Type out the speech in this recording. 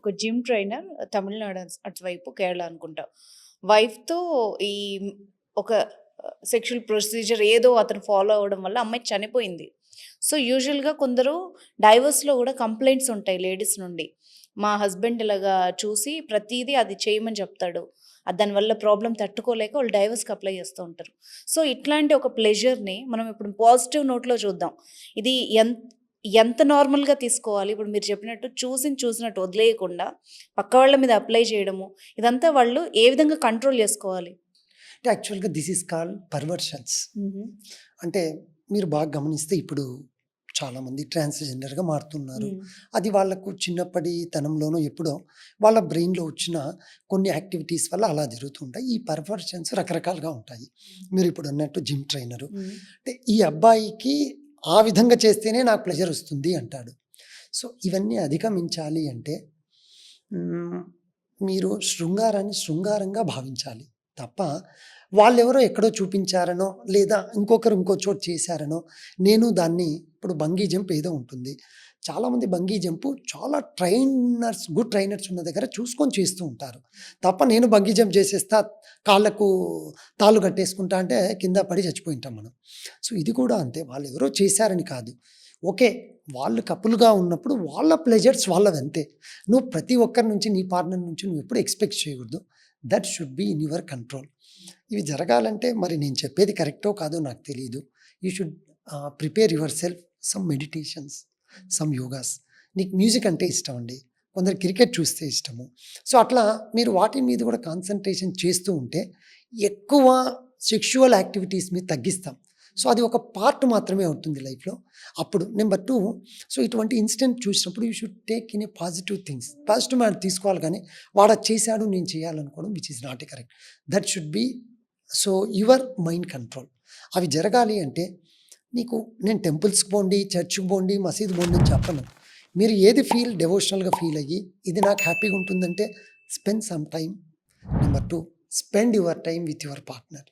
ఒక gym trainer Tamil Nadu అటువైపు కేరళ అనుకుంటా. వైఫ్‌తో ఈ ఒక సెక్షువల్ ప్రొసీజర్ ఏదో అతను ఫాలో అవ్వడం వల్ల అమ్మాయి చనిపోయింది. సో, యూజువల్‌గా కొందరు డైవర్స్‌లో గూడా కంప్లెయింట్స్ ఉంటాయి లేడీస్ నుండి. మా హస్బెండ్ ఇలాగా చూసి ప్రతీదీ అది చేయమని చెప్తాడు. దానివల్ల ప్రాబ్లమ్ తట్టుకోలేక వాళ్ళు డైవర్స్‌కి అప్లై చేస్తూ ఉంటారు. సో, ఇట్లాంటి ఒక ప్లెజర్‌ని మనం ఇప్పుడు పాజిటివ్ నోట్‌లో చూద్దాం. ఇది ఎంత నార్మల్‌గా తీసుకోవాలి? ఇప్పుడు మీరు చెప్పినట్టు చూసినట్టు వదిలేయకుండా పక్క వాళ్ళ మీద అప్లై చేయడము, ఇదంతా వాళ్ళు ఏ విధంగా కంట్రోల్ చేసుకోవాలి? అంటే యాక్చువల్‌గా దిస్ ఈస్ కాల్డ్ పర్వర్షన్స్. హుహు. అంటే మీరు బాగా గమనిస్తే ఇప్పుడు చాలామంది ట్రాన్స్‌జెండర్‌గా మారుతున్నారు. హ్మ్. అది వాళ్ళకు చిన్నప్పటి తనంలోనో ఎప్పుడో వాళ్ళ బ్రెయిన్‌లో వచ్చిన కొన్ని యాక్టివిటీస్ వల్ల అలా జరుగుతూ ఉంటాయి. ఈ పర్వర్షన్స్ రకరకాలుగా ఉంటాయి. మీరు ఇప్పుడు అన్నట్టు జిమ్ ట్రైనరు. హ్మ్. అంటే ఈ అబ్బాయికి ఆ విధంగా చేస్తేనే నాకు ప్లెజర్ వస్తుంది అంటాడు. సో, ఇవన్నీ అధిగమించాలి అంటే హ్మ్, మీరు శృంగారాన్ని శృంగారంగా భావించాలి తప్ప వాళ్ళెవరో ఎక్కడో చూపించారనో, లేదా ఇంకొకరు ఇంకో చోట చేశారనో, నేను దాన్ని ఇప్పుడు బంగీ జంప్ ఏదో ఉంటుంది. చాలామంది బంగీ జంపు చాలా గుడ్ ట్రైనర్స్ ఉన్న దగ్గర చూసుకొని చేస్తూ ఉంటారు. తప్ప నేను బంగీ జంప్ చేసేస్తా, కాళ్ళకు తాళ్ళు కట్టేసుకుంటా అంటే కింద పడి చచ్చిపోయింటాం మనం. సో, ఇది కూడా అంతే. వాళ్ళెవరో చేశారని కాదు. ఓకే. వాళ్ళు కపుల్‌గా ఉన్నప్పుడు వాళ్ళ ప్లెజర్స్ వాళ్ళవంతే. నువ్వు ప్రతి ఒక్కరి నుంచి నీ పార్ట్నర్ నుంచి నువ్వు ఎప్పుడు ఎక్స్‌పెక్ట్ చేయకూడదు. That should be in your control. ఇవి జరగాలంటే మరి నేను చెప్పేది కరెక్టో కాదో నాకు తెలీదు. You should prepare your self some meditations, some yogas. నీకు మ్యూజిక్ అంటే ఇష్టం అండి. కొందరు క్రికెట్ చూస్తే ఇష్టము. సో, అట్లా మీరు వాటి మీద కూడా కాన్సంట్రేషన్ చేస్తూ ఉంటే ఎక్కువ సెక్షువల్ యాక్టివిటీస్ మీద తగ్గిస్తాం. సో, అది ఒక పార్ట్ మాత్రమే అవుతుంది లైఫ్‌లో. అప్పుడు నెంబర్ 2, సో, ఇటువంటి ఇన్సిడెంట్ చూసినప్పుడు you should take in a positive things. Positive మాట తీసుకోవాలి గానీ, వాడది చేశాడు నేను చేయాలనుకోవడం which is not a correct. That should be so, your mind control. అవి జరగాలి అంటే నీకు నేను టెంపుల్స్‌కి పోండి, చర్చ్‌కి పోండి, మసీదు పోండి అని చెప్పను. మీరు ఏది డెవోషనల్‌గా ఫీల్ అయ్యి, ఇది నాకు హ్యాపీగా ఉంటుందంటే spend some time. Number 2, spend your time with your partner.